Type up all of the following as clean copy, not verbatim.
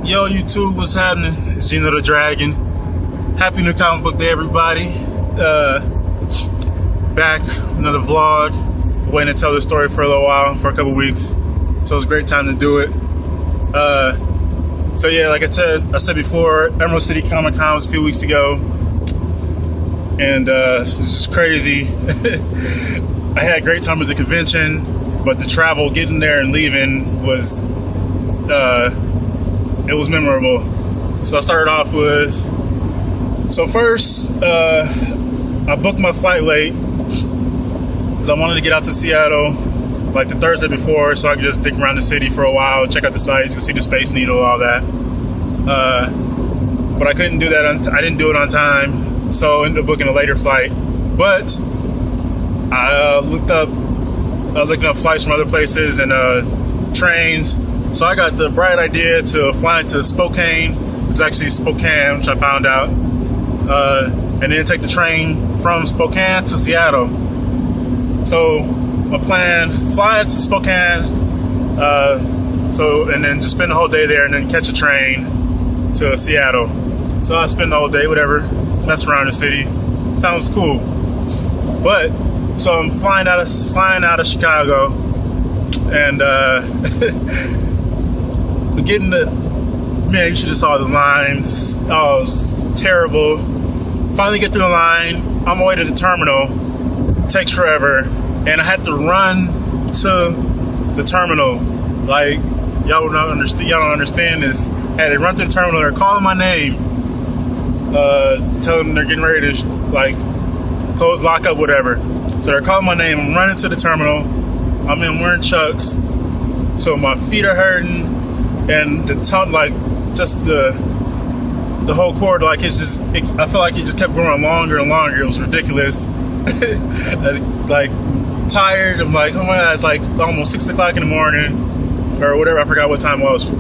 Yo, YouTube, what's happening? It's Gino the Dragon. Happy New Comic Book Day, everybody. Back, another vlog. Waiting to tell this story for a little while, for a couple weeks. So it's a great time to do it. So yeah, like I said before, Emerald City Comicon was a few weeks ago. And it's just crazy. I had a great time at the convention, but the travel, getting there and leaving was, it was memorable. So I started off with, so first, I booked my flight late because I wanted to get out to Seattle like the Thursday before so I could just dick around the city for a while, check out the sights, go see the Space Needle, all that. But I couldn't do that, I didn't do it on time, so I ended up booking a later flight. But I looked up flights from other places and trains. So I got the bright idea to fly into Spokane. It's actually Spokane, which I found out. And then take the train from Spokane to Seattle. So my plan, fly to Spokane, and then just spend the whole day there and then catch a train to Seattle. So I spend the whole day, whatever, mess around the city. Sounds cool. But, so I'm flying out of Chicago and getting man, you should have saw the lines. Oh, it was terrible. Finally get through the line, on my way to the terminal. It takes forever, and I had to run to the terminal. Like, y'all don't understand this. I had to run to the terminal. They're calling my name, telling them they're getting ready to like close, lock up, whatever. So they're calling my name. I'm running to the terminal. I'm in wearing Chucks, so my feet are hurting. And the tongue, like, just the whole cord, like, I felt like it just kept growing longer and longer. It was ridiculous. Like, tired. I'm like, oh my God, it's like almost 6 o'clock in the morning or whatever. I forgot what time it was. We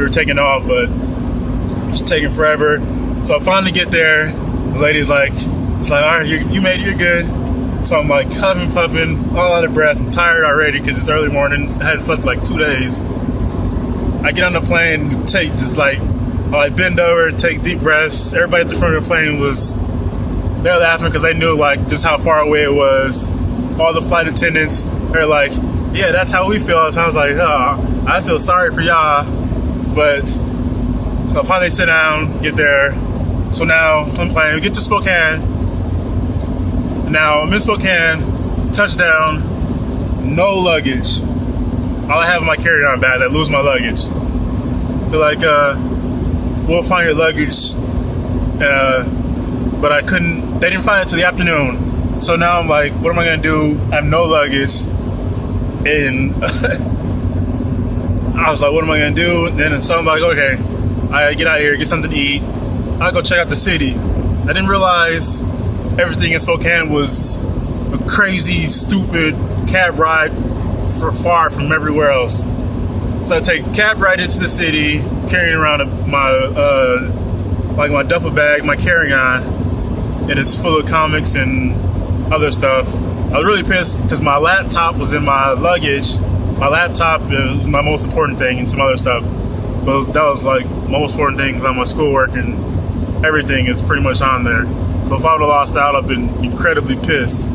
were taking off, but it was taking forever. So I finally get there. The lady's like, it's like, all right, you made it, you're good. So I'm like huffing, puffing, all out of breath. I'm tired already because it's early morning. I hadn't slept like 2 days. I get on the plane, I bend over, take deep breaths. Everybody at the front of the plane they're laughing because they knew like just how far away it was. All the flight attendants, they're like, yeah, that's how we feel. So I was like, oh, I feel sorry for y'all. But, so I finally sit down, get there. So now I'm playing, we get to Spokane. Now I'm in Spokane, touchdown, no luggage. All I have in my carry-on bag, I lose my luggage. They're like, we'll find your luggage. But I couldn't, they didn't find it till the afternoon. So now I'm like, what am I gonna do? I have no luggage. And I was like, what am I gonna do? And then so I'm like, okay, I get out of here, get something to eat. I'll go check out the city. I didn't realize everything in Spokane was a crazy, stupid cab ride far from everywhere else. So I take a cab ride into the city, carrying around my duffel bag, my carry-on, and it's full of comics and other stuff. I was really pissed because my laptop was in my luggage. My laptop is my most important thing and some other stuff. But that was like my most important thing because my schoolwork and everything is pretty much on there. So if I would have lost out, I've been incredibly pissed.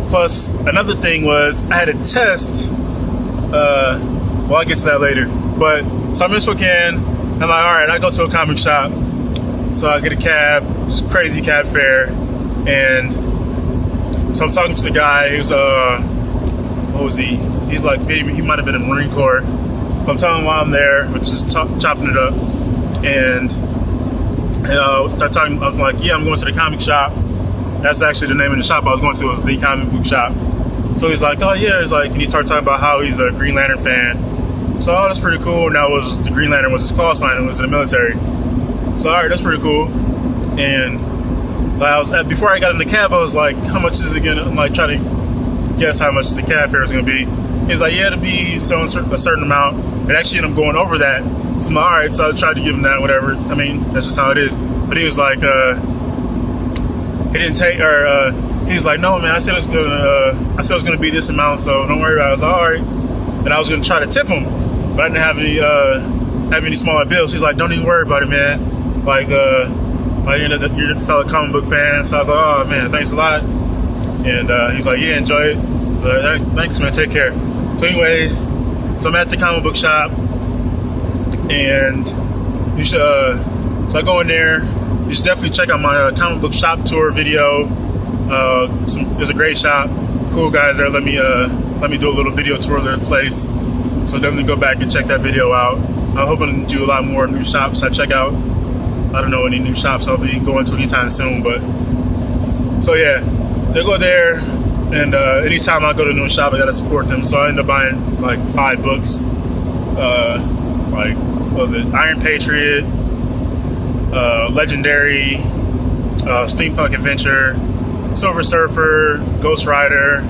Plus, another thing was I had a test. Well, I'll get to that later. But, so I'm in Spokane. I'm like, all right, I go to a comic shop. So I get a cab, just crazy cab fare. And so I'm talking to the guy who's, what was he? He's like, maybe he might have been in the Marine Corps. So I'm telling him while I'm there, which is chopping it up. And, start talking, I was like, yeah, I'm going to the comic shop. That's actually the name of the shop I was going to, was the comic book shop. So he's like, oh yeah, he's like, and he started talking about how he's a Green Lantern fan. So, oh, that's pretty cool. And that was, the Green Lantern was his call sign and was in the military. So, all right, that's pretty cool. And before I got in the cab, I was like, how much is it gonna, I'm like trying to guess how much the cab fare is gonna be. He's like, yeah, it'll be a certain amount. It actually ended up going over that. So I'm like, all right, so I tried to give him that, whatever. I mean, that's just how it is. But he was like, he didn't take, or he was like, no, man, I said it was gonna be this amount, so don't worry about it. I was like, all right. And I was gonna try to tip him. but I didn't have any smaller bills. He's like, don't even worry about it, man. Like, you're a fellow comic book fan. So I was like, oh man, thanks a lot. And he's like, yeah, enjoy it. Thanks, man. Take care. So anyways, so I'm at the comic book shop, and you should. So I go in there. You should definitely check out my comic book shop tour video. There's a great shop. Cool guys there. Let me do a little video tour of their place. So definitely go back and check that video out. I'm hoping to do a lot more new shops I check out. I don't know any new shops I'll be going to anytime soon, but so yeah, they go there, and anytime I go to a new shop, I gotta support them. So I end up buying like 5 books. Like, what was it? Iron Patriot, Legendary, Steampunk Adventure, Silver Surfer, Ghost Rider.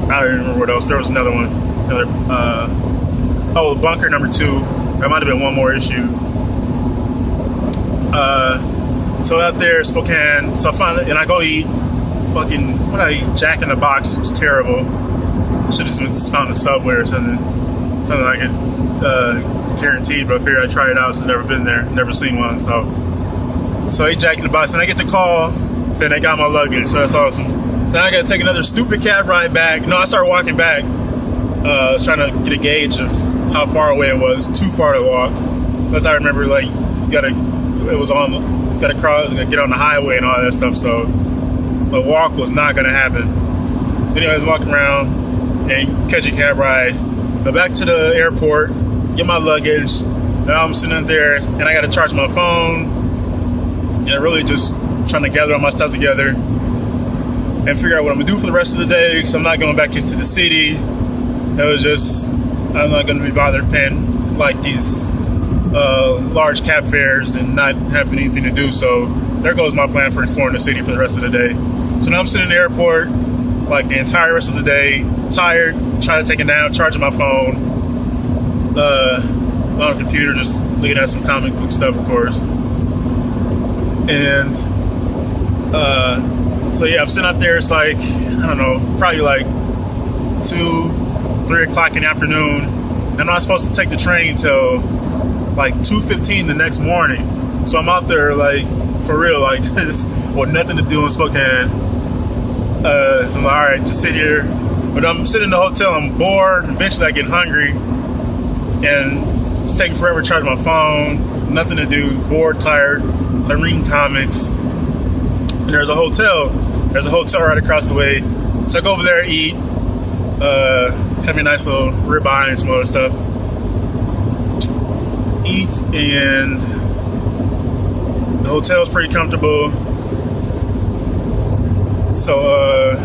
I don't remember what else. There was another one. Bunker number 2. There might have been one more issue. So out there, Spokane. So I finally, and I go eat fucking, what I eat? Jack in the Box. It was terrible. Should have just found a Subway or something I could guaranteed. But I figured I'd try it out. So I've never been there, never seen one. So I ate Jack in the Box, and I get the call saying they got my luggage. So that's awesome. Then I gotta take another stupid cab ride back. No, I started walking back, trying to get a gauge of how far away it was. Too far to walk. Unless I remember, like, gotta cross, get on the highway and all that stuff. So a walk was not gonna happen. Anyway, I was walking around and catch a cab ride. Go back to the airport, get my luggage. Now I'm sitting there, and I gotta charge my phone, and really just trying to gather all my stuff together and figure out what I'm gonna do for the rest of the day, because I'm not going back into the city. It was just, I'm not gonna be bothered paying like these large cab fares and not having anything to do. So there goes my plan for exploring the city for the rest of the day. So now I'm sitting in the airport like the entire rest of the day, tired, trying to take a nap, charging my phone, on the computer, just looking at some comic book stuff, of course. And so yeah, I'm sitting out there. It's like, I don't know, probably like 2, 3 o'clock in the afternoon, and I'm not supposed to take the train till like 2:15 the next morning. So I'm out there like, for real, like just with nothing to do in Spokane. So I'm like, all right, just sit here. But I'm sitting in the hotel, I'm bored. Eventually I get hungry, and it's taking forever to charge my phone. Nothing to do, bored, tired. So I'm reading comics. And there's a hotel right across the way. So I go over there, eat, have a nice little ribeye and some other stuff. Eat, and the hotel's pretty comfortable. So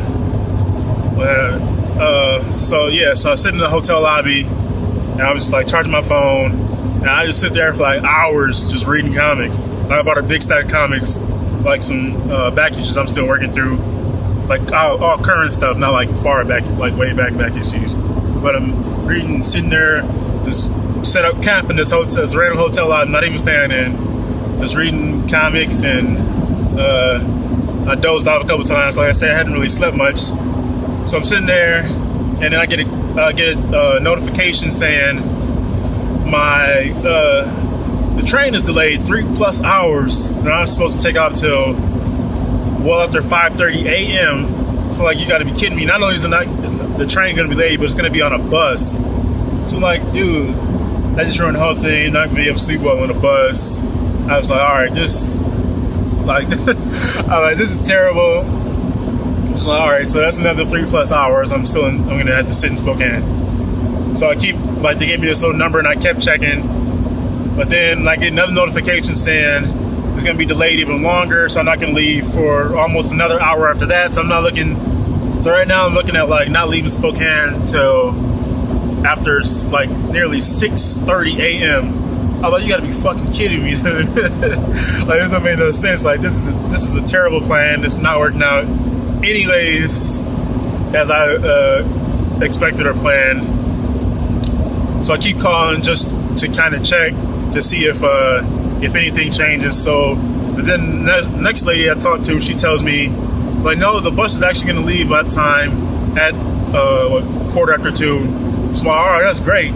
so I sit in the hotel lobby, and I was just like charging my phone, and I just sit there for like hours just reading comics. I bought a big stack of comics, like some back issues I'm still working through, like all current stuff, not like far back, like way back issues. But I'm reading, sitting there, just set up camp in this random hotel lot, not even staying in, just reading comics. And I dozed off a couple times. Like I said, I hadn't really slept much, so I'm sitting there, and then I get a notification saying the train is delayed 3+ hours, and I'm supposed to take off till well after 5:30 a.m. So like, you got to be kidding me! Not only is the train going to be late, but it's going to be on a bus. So I'm like, dude, I just ruined the whole thing. Not going to be able to sleep well on the bus. I was like, all right, just like, I'm like, this is terrible. So all right, so that's another 3+ hours. I'm going to have to sit in Spokane. So I keep, like, they gave me this little number, and I kept checking. But then I get another notification saying it's going to be delayed even longer, so I'm not going to leave for almost another hour after that. So I'm not looking. So right now I'm looking at like not leaving Spokane till after like nearly 6:30 a.m. I was like, you got to be fucking kidding me! Like, this don't make no sense. Like, this is a terrible plan. It's not working out, anyways, as I expected or planned. So I keep calling just to kind of check to see if anything changes. So, but then the next lady I talked to, she tells me, like, no, the bus is actually going to leave by time at quarter after 2. So I'm like, all right, that's great.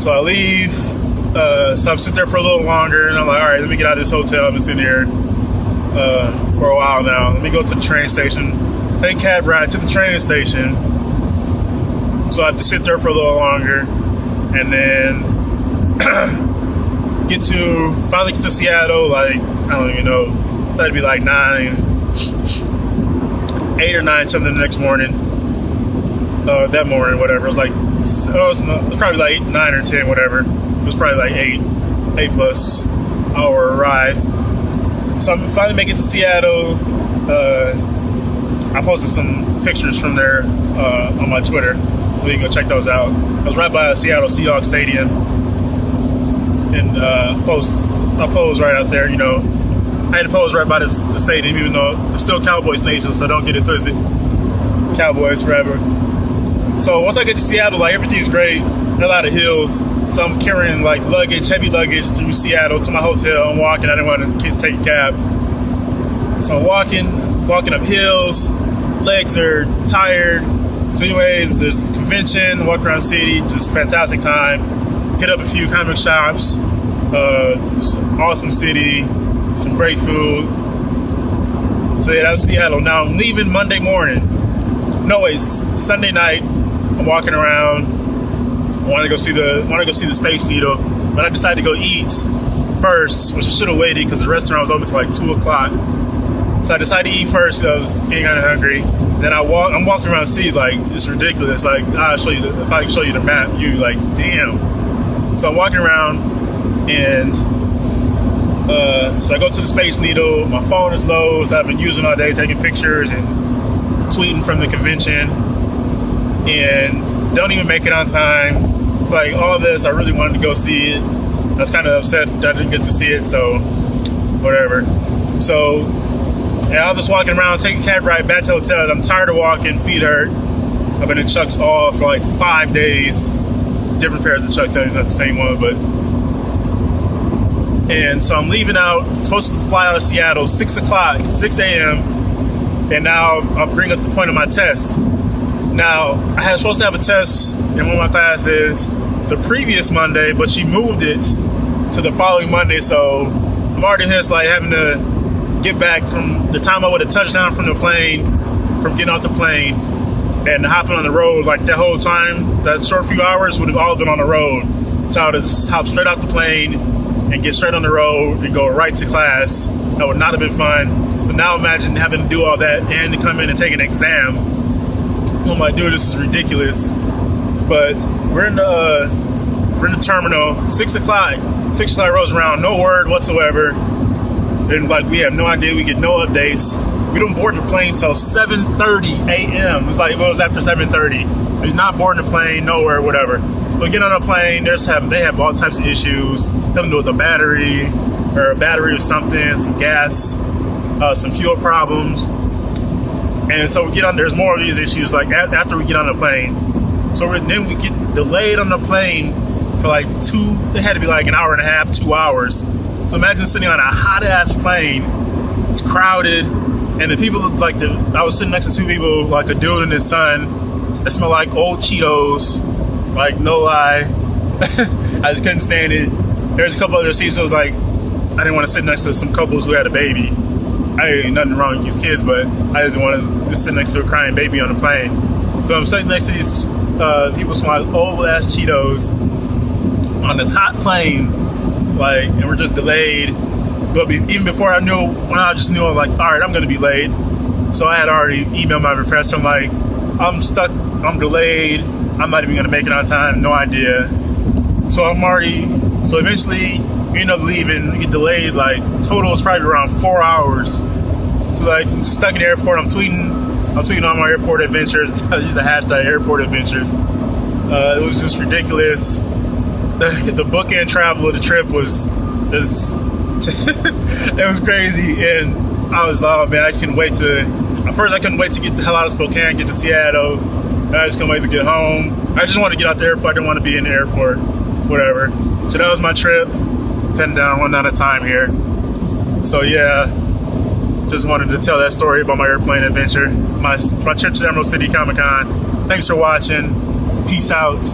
So I leave. So I'm sitting there for a little longer, and I'm like, all right, let me get out of this hotel. I've been sitting here for a while now. Let me go to the train station, take a cab ride to the train station. So I have to sit there for a little longer, and then finally get to Seattle. Like, I don't even know, that'd be like 8 or 9 something the next morning. That morning, whatever. It was probably like 9 or 10, whatever. It was probably like 8 plus hour ride. So I finally make it to Seattle. I posted some pictures from there on my Twitter, so you can go check those out. I was right by Seattle Seahawks Stadium, and I posed right out there. You know, I had to pose right by the stadium, even though I'm still Cowboys Nation, so don't get it twisted. Cowboys forever. So once I get to Seattle, like, everything's great. There are a lot of hills. So I'm carrying like heavy luggage through Seattle to my hotel. I'm walking. I didn't want to take a cab. So I'm walking up hills. Legs are tired. So anyways, there's a convention, walk around the city, just fantastic time. Hit up a few comic shops. Awesome city. Some great food. So yeah, that was Seattle. Now I'm leaving Monday morning. No, it's Sunday night. I'm walking around. I want to go see the Space Needle, but I decided to go eat first, which I should have waited because the restaurant was open until like 2 o'clock. So I decided to eat first. I was getting kind of hungry. Then I'm walking around the city, like, it's ridiculous. Like, if I can show you the map, you like, damn. So I'm walking around, and so I go to the Space Needle. My phone is low, so I've been using all day, taking pictures and tweeting from the convention, and don't even make it on time. Like, all this, I really wanted to go see it. I was kind of upset that I didn't get to see it, so whatever. So yeah, I was just walking around, taking a cab ride back to the hotel. I'm tired of walking, feet hurt. I've been in Chuck's all for like 5 days. Different pairs of Chuck's, not the same one, but. And so I'm leaving out, supposed to fly out of Seattle, 6 a.m. And now I'll bring up the point of my test. Now, I was supposed to have a test in one of my classes the previous Monday, but she moved it to the following Monday. So I'm already just like having to get back from the time I would have touched down from getting off the plane and hopping on the road. Like, that whole time, that short few hours would have all been on the road. So I would have just hopped straight off the plane and get straight on the road and go right to class. That would not have been fun. So now imagine having to do all that and to come in and take an exam. I'm like, dude, this is ridiculous. But we're in the terminal. 6 o'clock. 6 o'clock rolls around. No word whatsoever. And like, we have no idea. We get no updates. We don't board the plane till 7:30 a.m. It's like, well, it was after 7:30. We're not boarding the plane, nowhere, whatever. So we get on a plane. They have all types of issues. Having to do with a battery or something, some gas, some fuel problems. And so we get on. There's more of these issues like after we get on the plane. So then we get delayed on the plane for like it had to be like an hour and a half, 2 hours. So imagine sitting on a hot ass plane. It's crowded, and the people I was sitting next to two people, like a dude and his son. That smelled like old Cheetos. Like, no lie, I just couldn't stand it. There's a couple other seats. So it was like I didn't want to sit next to some couples who had a baby. Ain't nothing wrong with these kids, but I just want to just sit next to a crying baby on the plane. So I'm sitting next to these people smelling old ass Cheetos on this hot plane, like, and we're just delayed. But even before I just knew, I'm like, all right, I'm gonna be late. So I had already emailed my professor. I'm like, I'm stuck, I'm delayed. I'm not even gonna make it on time. No idea. So eventually we end up leaving. We get delayed. Like, total is probably around 4 hours. So like, stuck in the airport. I'm tweeting on my airport adventures. I use the hashtag airport adventures. It was just ridiculous. The bookend travel of the trip was just it was crazy, and I was like, oh man, I couldn't wait to get the hell out of Spokane, get to Seattle. And I just couldn't wait to get home. I just wanted to get out the airport. I didn't want to be in the airport, whatever. So that was my trip. Cutting down one at a time here. So yeah, just wanted to tell that story about my airplane adventure, my trip to Emerald City Comicon. Thanks for watching. Peace out.